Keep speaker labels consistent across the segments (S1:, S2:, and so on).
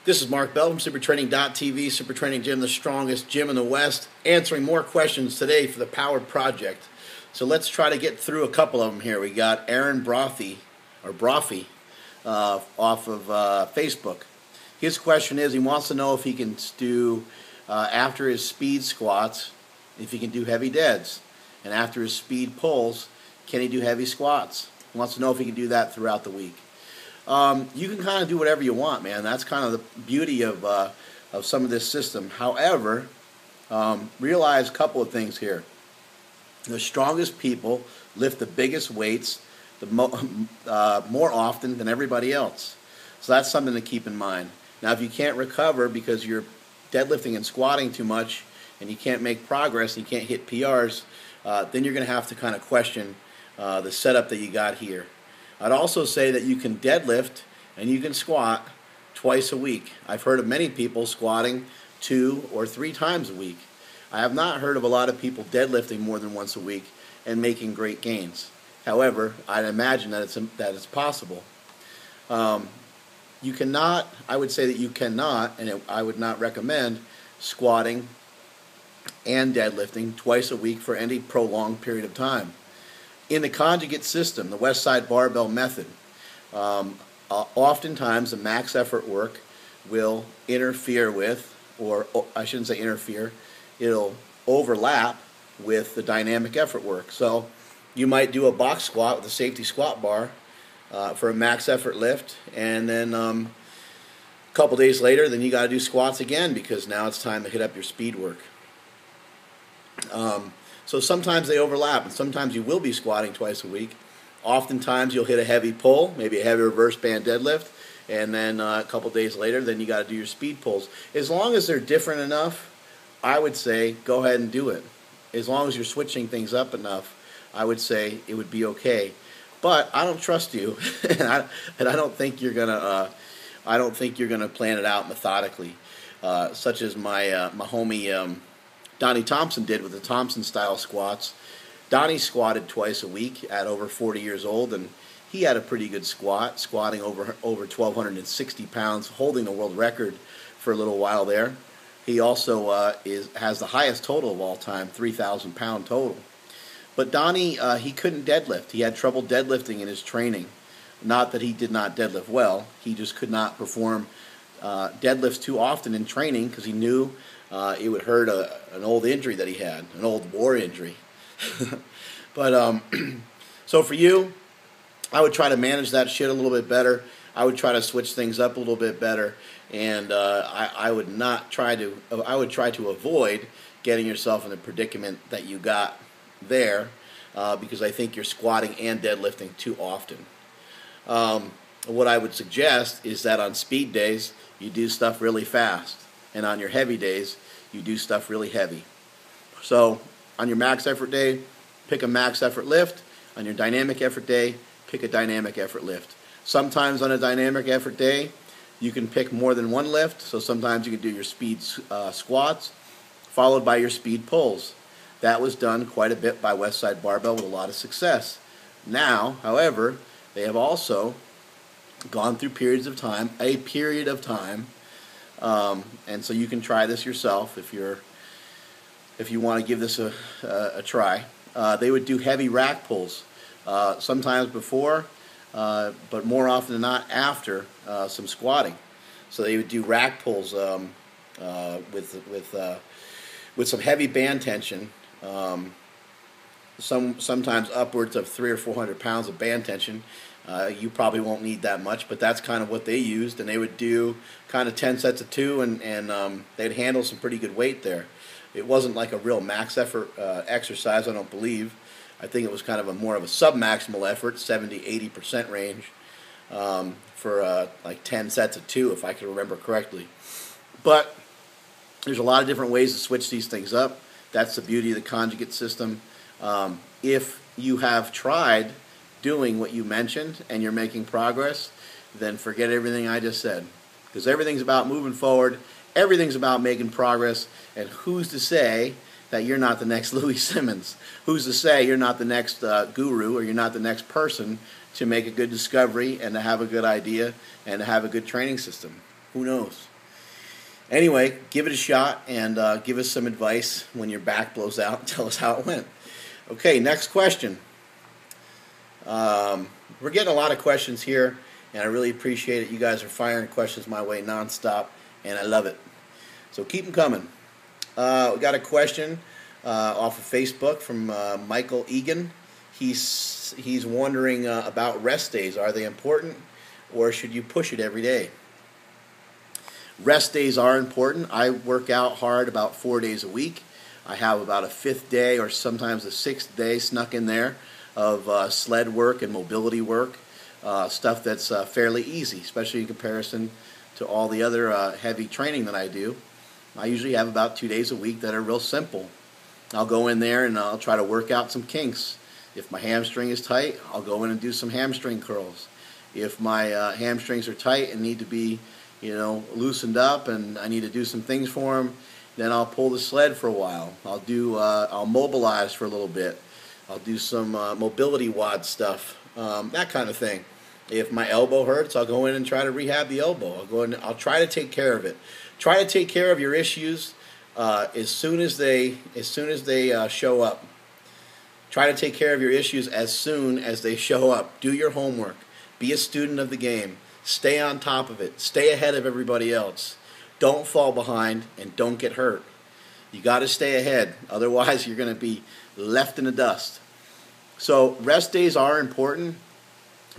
S1: This is Mark Bell from SuperTraining.tv, Super Training Gym, the strongest gym in the West, answering more questions today for the Power Project. So let's try to get through a couple of them here. We got Aaron Brophy off of Facebook. His question is, he wants to know if he can do, after his speed squats, if he can do heavy deads. And after his speed pulls, can he do heavy squats? He wants to know if he can do that throughout the week. You can kind of do whatever you want, man. That's kind of the beauty of some of this system. However, realize a couple of things here. The strongest people lift the biggest weights more often than everybody else. So that's something to keep in mind. Now, if you can't recover because you're deadlifting and squatting too much and you can't make progress and you can't hit PRs, then you're going to have to kind of question the setup that you got here. I'd also say that you can deadlift and you can squat twice a week. I've heard of many people squatting 2 or 3 times a week. I have not heard of a lot of people deadlifting more than once a week and making great gains. However, I'd imagine that it's possible. You cannot, I would say that you cannot, and I would not recommend squatting and deadlifting twice a week for any prolonged period of time. In the conjugate system, the West Side Barbell Method, oftentimes the max effort work will interfere with, or I shouldn't say interfere, it'll overlap with the dynamic effort work. So you might do a box squat with a safety squat bar for a max effort lift, and then a couple days later, then you got to do squats again because now it's time to hit up your speed work. So sometimes they overlap, and sometimes you will be squatting twice a week. Oftentimes you'll hit a heavy pull, maybe a heavy reverse band deadlift, and then a couple days later, then you got to do your speed pulls. As long as they're different enough, I would say go ahead and do it. As long as you're switching things up enough, I would say it would be okay. But I don't trust you, and I don't think you're gonna. I don't think you're gonna plan it out methodically, such as my homie. Donnie Thompson did with the Thompson-style squats. Donnie squatted twice a week at over 40 years old, and he had a pretty good squat, squatting over 1,260 pounds, holding the world record for a little while there. He also has the highest total of all time, 3,000 pound total. But Donnie, he couldn't deadlift. He had trouble deadlifting in his training. Not that he did not deadlift well. He just could not perform deadlifts too often in training because he knew it would hurt an old injury that he had, an old war injury. But so for you, I would try to manage that shit a little bit better. I would try to switch things up a little bit better, and I would try to avoid getting yourself in the predicament that you got there because I think you're squatting and deadlifting too often. What I would suggest is that on speed days, you do stuff really fast, and on your heavy days, you do stuff really heavy. So on your max effort day, pick a max effort lift. On your dynamic effort day, pick a dynamic effort lift. Sometimes on a dynamic effort day, you can pick more than one lift. So sometimes you can do your speed squats, followed by your speed pulls. That was done quite a bit by West Side Barbell with a lot of success. Now, however, they have also gone through a period of time, and so you can try this yourself if you want to give this a try. They would do heavy rack pulls, sometimes before, but more often than not after some squatting. So they would do rack pulls with some heavy band tension. Sometimes upwards of 300 or 400 pounds of band tension. You probably won't need that much, but that's kind of what they used, and they would do kind of 10 sets of 2, and they'd handle some pretty good weight there. It wasn't like a real max effort exercise, I don't believe. I think it was kind of more of a sub-maximal effort, 70-80% range, for like 10 sets of 2, if I can remember correctly. But there's a lot of different ways to switch these things up. That's the beauty of the conjugate system. If you have tried doing what you mentioned and you're making progress, then forget everything I just said. Because everything's about moving forward, everything's about making progress, and who's to say that you're not the next Louis Simmons? Who's to say you're not the next guru, or you're not the next person to make a good discovery and to have a good idea and to have a good training system? Who knows? Anyway, give it a shot and give us some advice when your back blows out and tell us how it went. Okay, next question. We're getting a lot of questions here, and I really appreciate it. You guys are firing questions my way nonstop, and I love it. So keep them coming. We got a question off of Facebook from Michael Egan. He's wondering about rest days. Are they important, or should you push it every day? Rest days are important. I work out hard about 4 days a week. I have about a fifth day or sometimes a sixth day snuck in there of sled work and mobility work, stuff that's fairly easy, especially in comparison to all the other heavy training that I do. I usually have about 2 days a week that are real simple. I'll go in there and I'll try to work out some kinks. If my hamstring is tight, I'll go in and do some hamstring curls. If my hamstrings are tight and need to be, loosened up and I need to do some things for them, then I'll pull the sled for a while. I'll mobilize for a little bit. I'll do some mobility WOD stuff, that kind of thing. If my elbow hurts, I'll go in and try to rehab the elbow. I'll try to take care of it. Try to take care of your issues as soon as they show up. Try to take care of your issues as soon as they show up. Do your homework. Be a student of the game. Stay on top of it. Stay ahead of everybody else. Don't fall behind and don't get hurt. You got to stay ahead. Otherwise, you're going to be left in the dust. So rest days are important.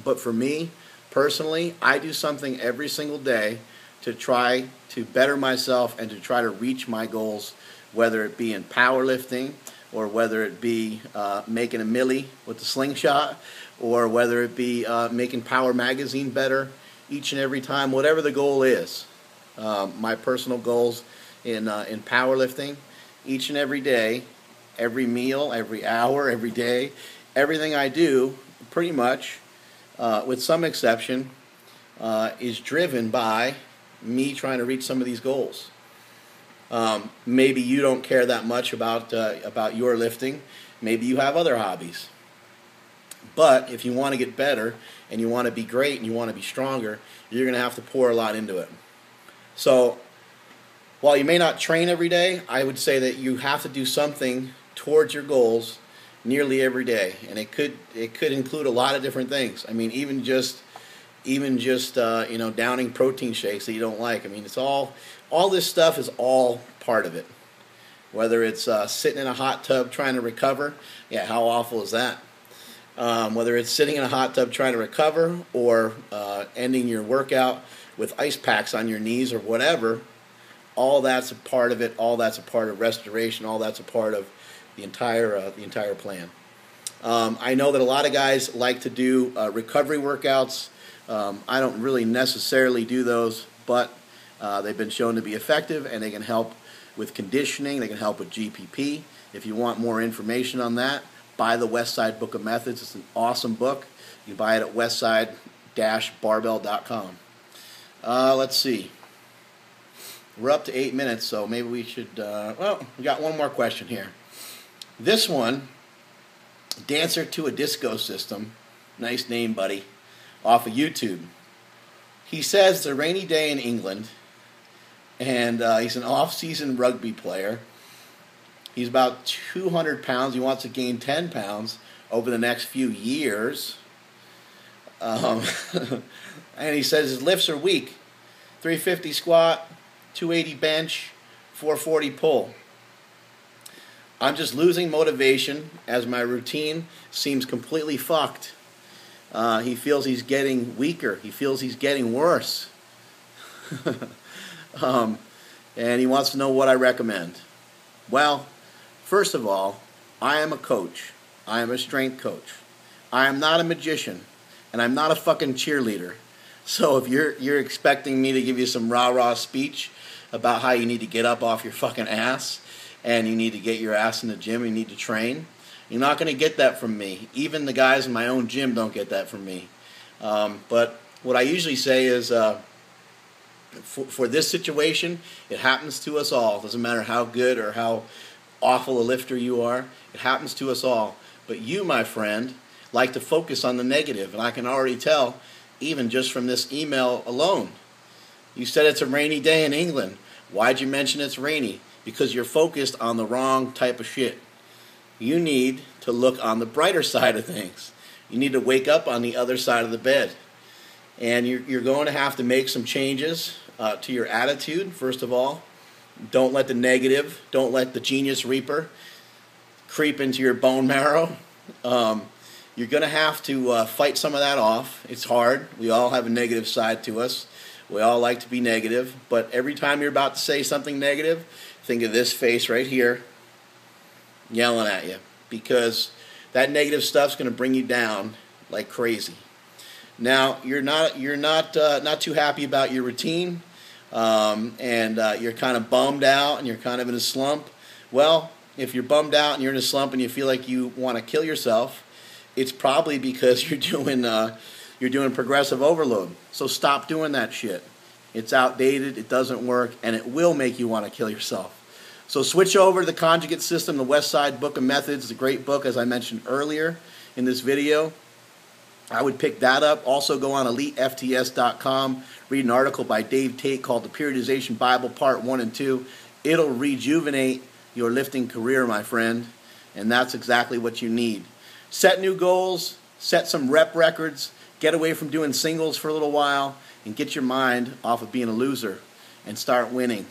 S1: But for me, personally, I do something every single day to try to better myself and to try to reach my goals, whether it be in powerlifting or whether it be making a milli with the slingshot or whether it be making Power Magazine better each and every time, whatever the goal is. My personal goals in powerlifting, each and every day, every meal, every hour, every day, everything I do, pretty much, with some exception, is driven by me trying to reach some of these goals. Maybe you don't care that much about your lifting. Maybe you have other hobbies. But if you want to get better and you want to be great and you want to be stronger, you're going to have to pour a lot into it. So while you may not train every day, I would say that you have to do something towards your goals nearly every day, and it could include a lot of different things. I mean, even just downing protein shakes that you don't like. I mean, it's all this stuff is all part of it. Whether it's sitting in a hot tub trying to recover, yeah, how awful is that? Whether it's sitting in a hot tub trying to recover or ending your workout with ice packs on your knees or whatever, all that's a part of it. All that's a part of restoration. All that's a part of the entire plan. I know that a lot of guys like to do recovery workouts. I don't really necessarily do those, but they've been shown to be effective, and they can help with conditioning. They can help with GPP. If you want more information on that, buy the Westside Book of Methods. It's an awesome book. You can buy it at westside-barbell.com. Let's see. We're up to 8 minutes, so maybe we should... we got one more question here. This one, Dancer to a Disco System, nice name, buddy, off of YouTube. He says it's a rainy day in England, and he's an off-season rugby player. He's about 200 pounds. He wants to gain 10 pounds over the next few years. And he says his lifts are weak. 350 squat, 280 bench, 440 pull. I'm just losing motivation as my routine seems completely fucked. He feels he's getting weaker. He feels he's getting worse. And he wants to know what I recommend. Well, first of all, I am a coach. I am a strength coach. I am not a magician, and I'm not a fucking cheerleader. So if you're expecting me to give you some rah-rah speech about how you need to get up off your fucking ass and you need to get your ass in the gym and you need to train, you're not going to get that from me. Even the guys in my own gym don't get that from me. But what I usually say is, for this situation, it happens to us all. It doesn't matter how good or how awful a lifter you are. It happens to us all. But you, my friend, like to focus on the negative. And I can already tell, even just from this email alone. You said it's a rainy day in England. Why'd you mention it's rainy? Because you're focused on the wrong type of shit. You need to look on the brighter side of things. You need to wake up on the other side of the bed. And you're going to have to make some changes to your attitude, first of all. Don't let the negative, don't let the genius reaper creep into your bone marrow. You're going to have to fight some of that off. It's hard. We all have a negative side to us. We all like to be negative. But every time you're about to say something negative, think of this face right here yelling at you. Because that negative stuff's going to bring you down like crazy. Now, you're not too happy about your routine, and you're kind of bummed out and you're kind of in a slump. Well, if you're bummed out and you're in a slump and you feel like you want to kill yourself, it's probably because you're doing progressive overload. So stop doing that shit. It's outdated, it doesn't work, and it will make you want to kill yourself. So switch over to the Conjugate System, the West Side Book of Methods. It's a great book, as I mentioned earlier in this video. I would pick that up. Also go on EliteFTS.com, read an article by Dave Tate called The Periodization Bible, Part 1 and 2. It'll rejuvenate your lifting career, my friend, and that's exactly what you need. Set new goals, set some rep records, get away from doing singles for a little while, and get your mind off of being a loser and start winning.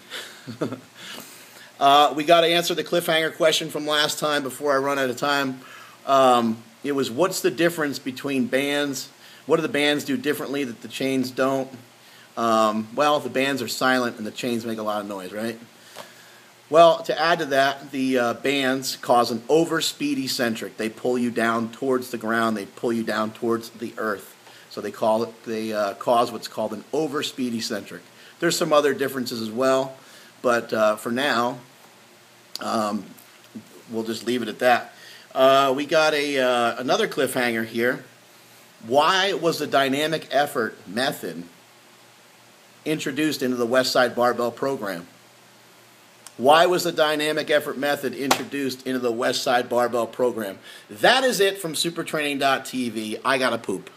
S1: We got to answer the cliffhanger question from last time before I run out of time. It was, what's the difference between bands? What do the bands do differently that the chains don't? Well, the bands are silent and the chains make a lot of noise, right? Well, to add to that, the bands cause an over-speed eccentric. They pull you down towards the ground. They pull you down towards the earth. So they cause what's called an over-speed eccentric. There's some other differences as well, but for now, we'll just leave it at that. We got another cliffhanger here. Why was the dynamic effort method introduced into the West Side Barbell program? Why was the dynamic effort method introduced into the West Side Barbell program? That is it from supertraining.tv. I gotta poop.